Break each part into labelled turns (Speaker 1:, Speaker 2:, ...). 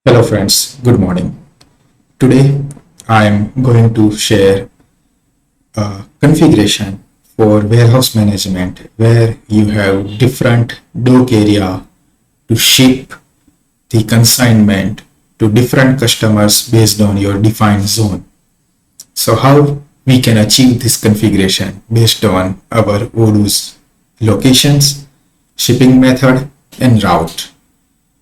Speaker 1: Hello friends, good morning. Today I am going to share a configuration for warehouse management where you have different dock area to ship the consignment to different customers based on your defined zone. So how we can achieve this configuration based on our Odoo's locations, shipping method and route.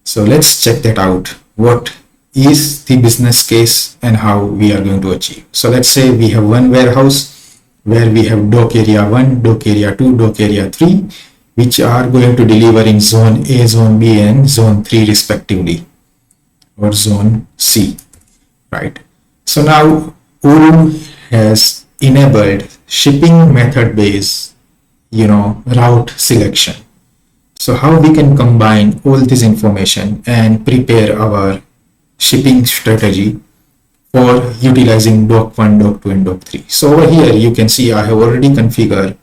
Speaker 1: So let's check that out. What is the business case and how we are going to achieve. So let's say we have one warehouse where we have dock area 1, dock area 2, dock area 3, which are going to deliver in zone A, zone B and zone 3 respectively, or zone C, right? So now Odoo has enabled shipping method based, route selection. So how we can combine all this information and prepare our shipping strategy for utilizing dock 1, dock 2 and dock 3. So over here you can see I have already configured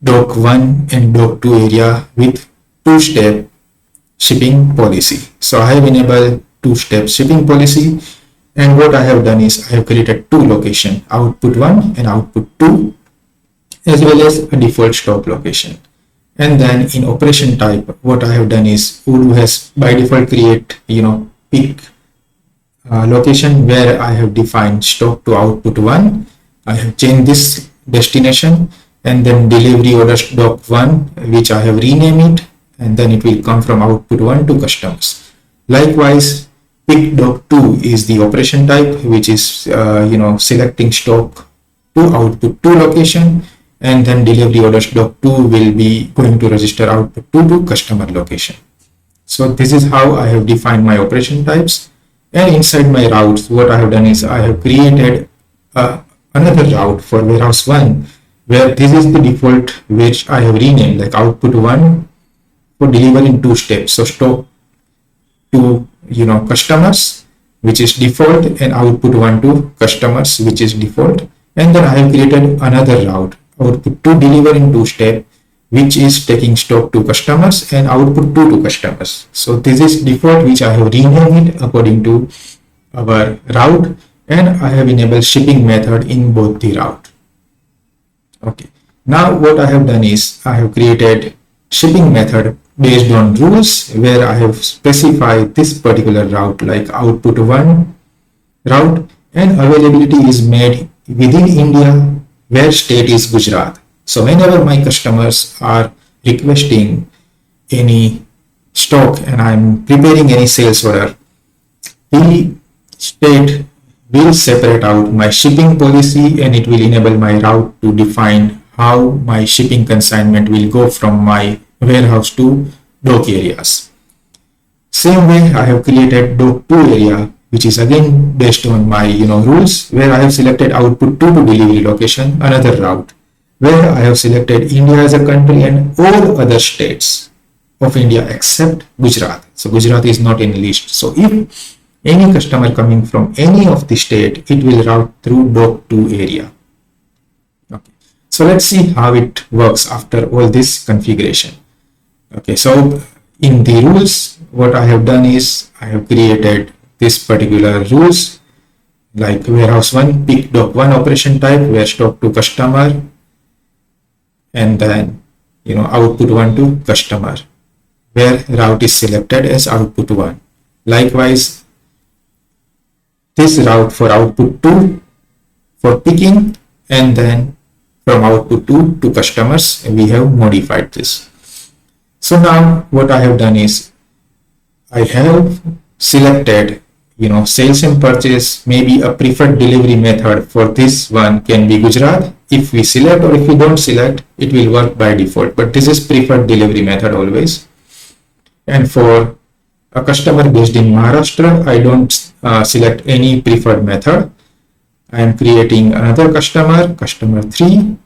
Speaker 1: dock 1 and dock 2 area with two-step shipping policy. So I have enabled two-step shipping policy, and what I have done is I have created two locations, output 1 and output 2, as well as a default stock location. And then in operation type, what I have done is Odoo has by default create, pick location where I have defined stock to output 1. I have changed this destination, and then delivery orders dock 1, which I have renamed it, and then it will come from output 1 to customers. Likewise, pick dock 2 is the operation type, which is, selecting stock to output 2 location, and then delivery orders dock 2 will be going to register output 2 to customer location. So this is how I have defined my operation types. And inside my routes, what I have done is I have created another route for warehouse 1, where this is the default which I have renamed like output 1 for deliver in two steps. So stock to customers, which is default, and output 1 to customers, which is default. And then I have created another route, output 2 deliver in two step, which is taking stock to customers, and output 2 to customers. So this is default, which I have renamed it according to our route, and I have enabled shipping method in both the route. Okay. Now what I have done is I have created shipping method based on rules where I have specified this particular route like output 1 route, and availability is made within India where state is Gujarat. So whenever my customers are requesting any stock and I'm preparing any sales order, the state will separate out my shipping policy, and it will enable my route to define how my shipping consignment will go from my warehouse to dock areas. Same way I have created dock 2 area, which is again based on my rules, where I have selected output 2 to delivery location, another route where I have selected India as a country and all other states of India except Gujarat. So Gujarat is not in list. So if any customer coming from any of the state, it will route through dock 2 area. Okay. So let's see how it works after all this configuration. Okay. So in the rules, what I have done is I have created this particular rules like warehouse 1 pick dock 1 operation type where stock to customer, and then output 1 to customer where route is selected as output 1. Likewise, this route for output 2 for picking, and then from output 2 to customers we have modified this. So now what I have done is I have selected sales and purchase, maybe a preferred delivery method for this one can be Gujarat. If we select, or if we don't select, it will work by default, but this is preferred delivery method always. And for a customer based in Maharashtra, I don't select any preferred method. I am creating another customer 3,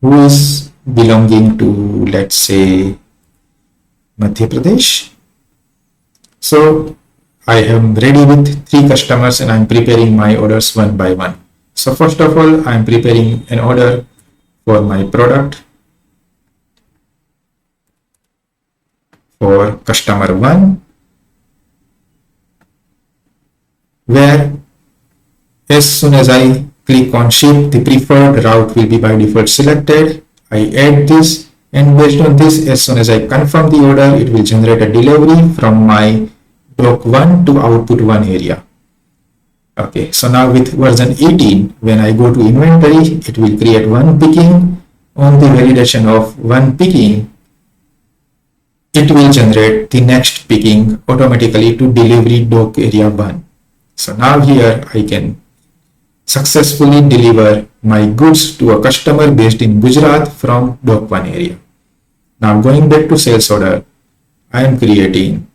Speaker 1: who is belonging to, let's say, Madhya Pradesh. So I am ready with 3 customers and I am preparing my orders one by one. So first of all, I am preparing an order for my product for customer 1. where as soon as I click on ship, the preferred route will be by default selected. I add this, and based on this, as soon as I confirm the order, it will generate a delivery from my dock 1 to output 1 area. Okay, so now with version 18, when I go to inventory, it will create one picking. On the validation of one picking, it will generate the next picking automatically to delivery dock area 1. So now here I can successfully deliver my goods to a customer based in Gujarat from dock 1 area. Now going back to sales order, I am creating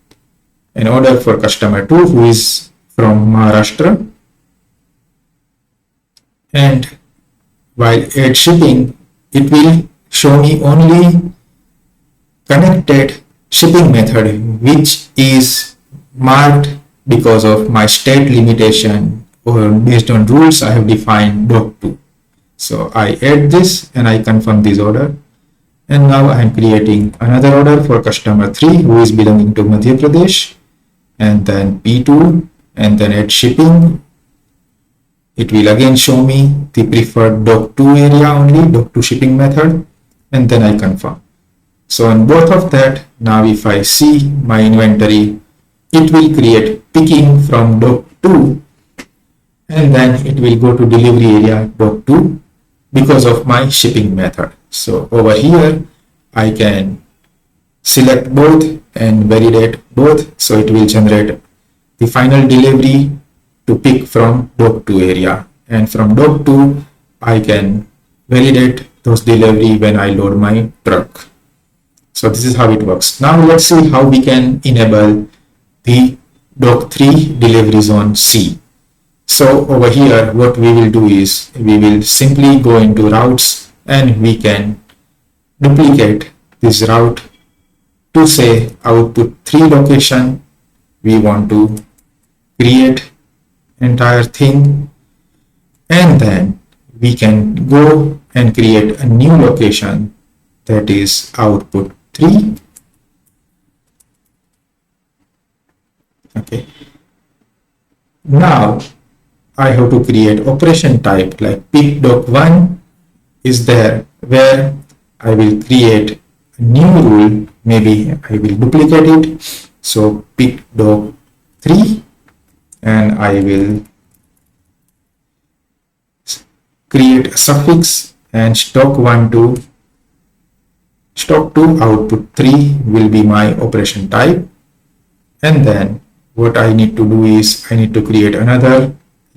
Speaker 1: an order for customer 2 who is from Maharashtra, and while add shipping, it will show me only connected shipping method which is marked because of my state limitation or based on rules I have defined doc 2. So I add this and I confirm this order, and now I am creating another order for customer 3 who is belonging to Madhya Pradesh, and then P2 and then add shipping. It will again show me the preferred dock 2 area only, dock 2 shipping method, and then I confirm. So on both of that, now if I see my inventory, it will create picking from dock 2, and then it will go to delivery area dock 2 because of my shipping method. So over here, I can select both and validate both. So it will generate the final delivery to pick from dock 2 area, and from dock 2 I can validate those delivery when I load my truck. So this is how it works. Now let's see how we can enable the dock 3 delivery zone C. So over here what we will do is we will simply go into routes and we can duplicate this route to say output 3 location. We want to create entire thing, and then we can go and create a new location that is output 3. Okay, now I have to create operation type like pick dock 1 is there, where I will create a new rule. Maybe I will duplicate it, so pick dock 3, and I will create a suffix and stock 1 to stock 2 output 3 will be my operation type. And then what I need to do is I need to create another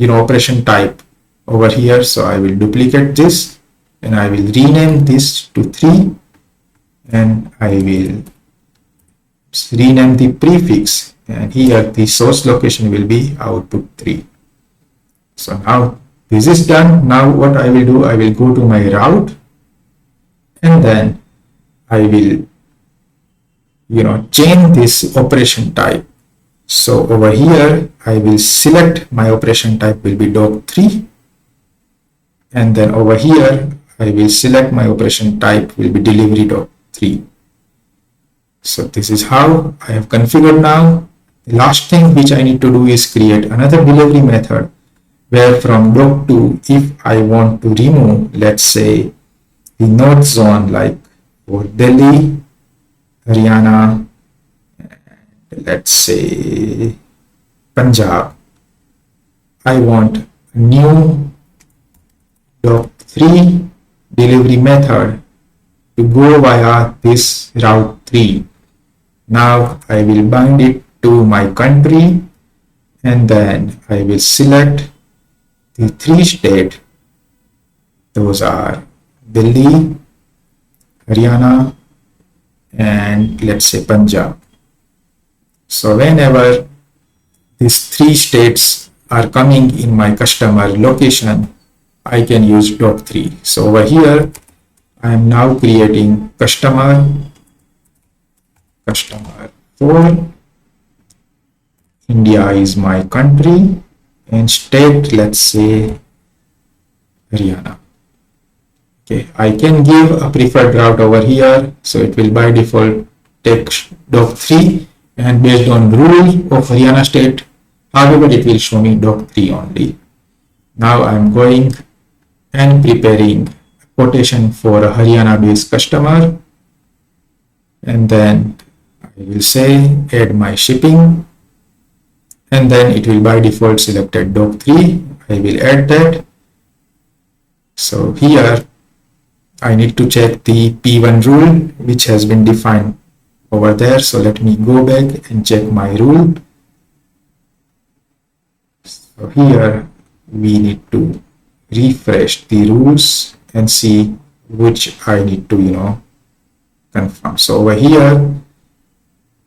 Speaker 1: operation type over here. So I will duplicate this and I will rename this to 3, and I will rename the prefix, and here the source location will be output 3. So now this is done. Now what I will do, I will go to my route, and then I will change this operation type. So over here I will select my operation type will be dock 3, and then over here I will select my operation type will be delivery dock 3. So this is how I have configured now. The last thing which I need to do is create another delivery method, where from dock 2, if I want to remove, let's say, the north zone like for Delhi, Haryana, and let's say Punjab, I want a new dock 3 delivery method to go via this route 3. Now I will bind it to my country, and then I will select the 3 states. Those are Delhi, Haryana, and let's say Punjab. So whenever these 3 states are coming in my customer location, I can use dock 3. So over here I am now creating customer 4, India is my country, and state, let's say Haryana. Okay, I can give a preferred route over here, so it will by default take dock 3, and based on rule of Haryana state, However, it will show me doc 3 only. Now I'm going and preparing a quotation for a Haryana based customer, and then I will say add my shipping, and then it will by default selected doc 3. I will add that. So here I need to check the P1 rule which has been defined over there. So let me go back and check my rule. So here we need to refresh the rules and see which I need to confirm. So over here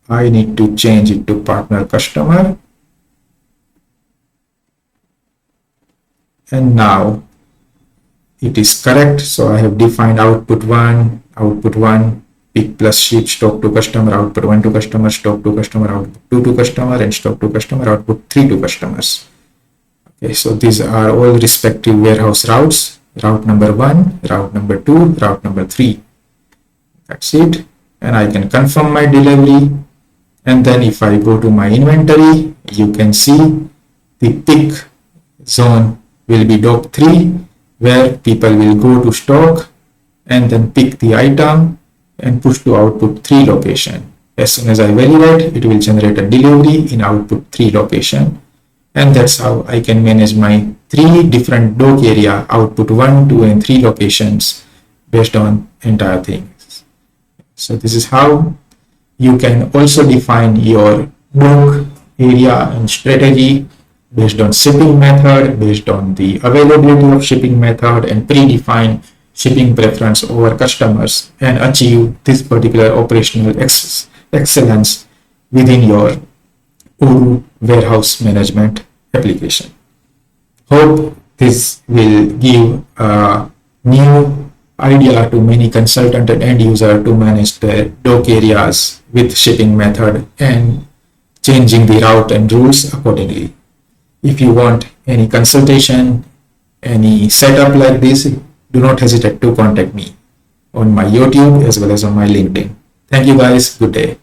Speaker 1: I need to change it to partner customer, and now it is correct. So I have defined output 1, pick plus ship, stock to customer, output 1 to customer, stock to customer, output 2 to customer, and stock to customer, output 3 to customers. Okay, so these are all respective warehouse routes: route number 1, route number 2, route number 3. That's it. And I can confirm my delivery. And then if I go to my inventory, you can see the pick zone will be doc 3, where people will go to stock and then pick the item and push to output 3 location. As soon as I validate, it will generate a delivery in output 3 location. And that's how I can manage my 3 different dock area, output 1, 2, and 3 locations based on entire things. So this is how you can also define your dock area and strategy based on shipping method, based on the availability of shipping method, and predefine shipping preference over customers, and achieve this particular operational excellence within your Odoo warehouse management application. Hope this will give a new idea to many consultant and end user to manage their dock areas with shipping method and changing the route and rules accordingly. If you want any consultation, any setup like this, do not hesitate to contact me on my YouTube as well as on my LinkedIn. Thank you guys. Good day.